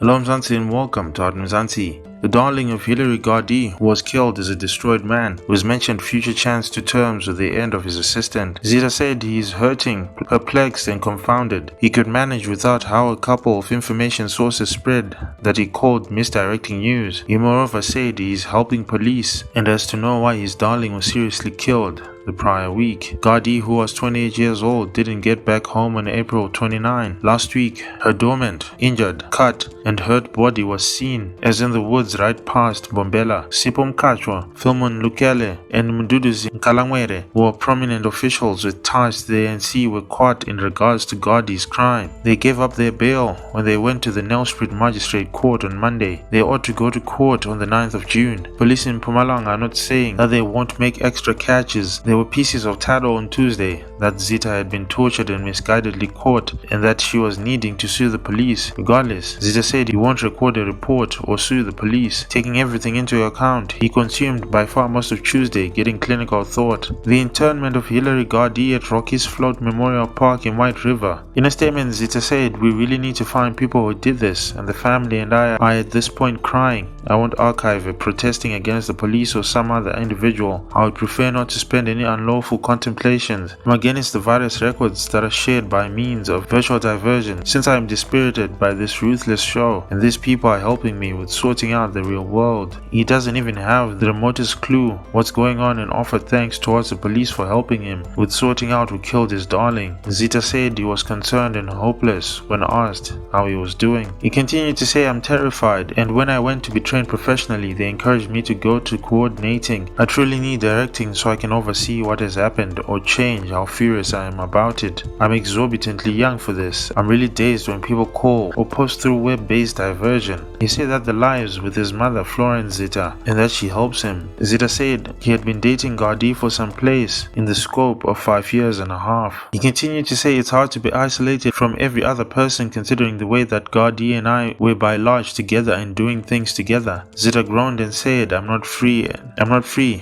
Hello Mzansi and welcome to Art Mzansi. The darling of Hillary Gardee, who was killed as a destroyed man, was mentioned future chance to terms with the end of his assistant. Zita said he is hurting, perplexed and confounded. He could manage without how a couple of information sources spread that he called misdirecting news. He moreover said he is helping police and as to know why his darling was seriously killed the prior week. Gardee, who was 28 years old, didn't get back home on April 29. Last week, her dormant, injured, cut, and hurt body was seen as in the woods right past Bombela. Sipho Mkhatshwa, Philemon Lukele, and Mduduzi Nkalangwere, who were prominent officials with ties to the ANC, were caught in regards to Gardee's crime. They gave up their bail when they went to the Nelspruit Magistrate Court on Monday. They ought to go to court on the 9th of June. Police in Mpumalanga are not saying that they won't make extra catches. There were pieces of title on Tuesday that Zita had been tortured and misguidedly caught and that she was needing to sue the police. Regardless, Zita said he won't record a report or sue the police. Taking everything into account, he consumed by far most of Tuesday getting clinical thought. The internment of Hillary Gardee at Rocky's Float Memorial Park in White River. In a statement, Zita said, "We really need to find people who did this, and the family and I are at this point crying. I won't archive it protesting against the police or some other individual. I would prefer not to spend any unlawful contemplations. I'm against the various records that are shared by means of virtual diversion, since I am dispirited by this ruthless show, and these people are helping me with sorting out the real world." He doesn't even have the remotest clue what's going on and offered thanks towards the police for helping him with sorting out who killed his darling. Zita said he was concerned and hopeless when asked how he was doing. He continued to say, "I'm terrified, and when I went to be trained professionally, they encouraged me to go to coordinating. I truly need directing so I can oversee what has happened or change how furious I am about it. I'm exorbitantly young for this. I'm really dazed when people call or post through web-based diversion." He said that the lives with his mother Florence Zita and that she helps him. Zita said he had been dating Gardee for some place in the scope of 5 years and a half. He continued to say it's hard to be isolated from every other person considering the way that Gardee and I were by large together and doing things together. Zita groaned and said, I'm not free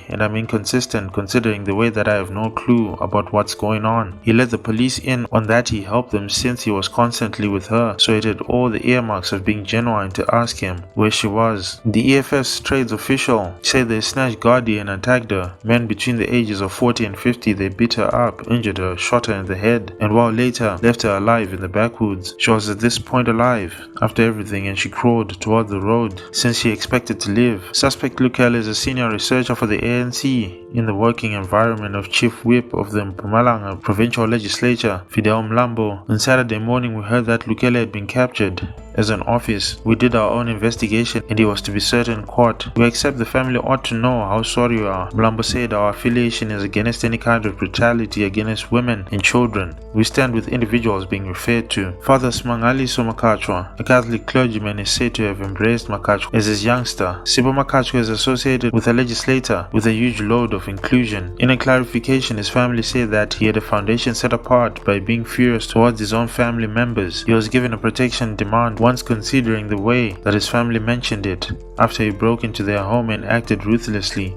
and I'm inconsistent considering the way that I have no clue about what's going on. He let the police in on that he helped them since he was constantly with her, so it had all the earmarks of being genuine to ask him where she was. The EFS trades official said they snatched Gardee and attacked her. Men between the ages of 40 and 50, they beat her up, injured her, shot her in the head, and while later left her alive in the backwoods. She was at this point alive after everything and she crawled toward the road since she expected to live. Suspect Lukele is a senior researcher for the ANC in the working environment of Chief Whip of the Mpumalanga Provincial Legislature, Fidel Mlambo. On Saturday morning, we heard that Lukele had been captured. As an office, we did our own investigation and he was to be served in court. We accept the family ought to know how sorry we are. Mlambo said our affiliation is against any kind of brutality against women and children. We stand with individuals being referred to. Father Smangaliso Mkhatshwa, a Catholic clergyman, is said to have embraced Mkhatshwa as his youngster. Sipho Mkhatshwa is associated with a legislator with a huge load of inclusion. In a clarification, his family said that he had a foundation set apart by being furious towards his own family members. He was given a protection demand once considering the way that his family mentioned it after he broke into their home and acted ruthlessly.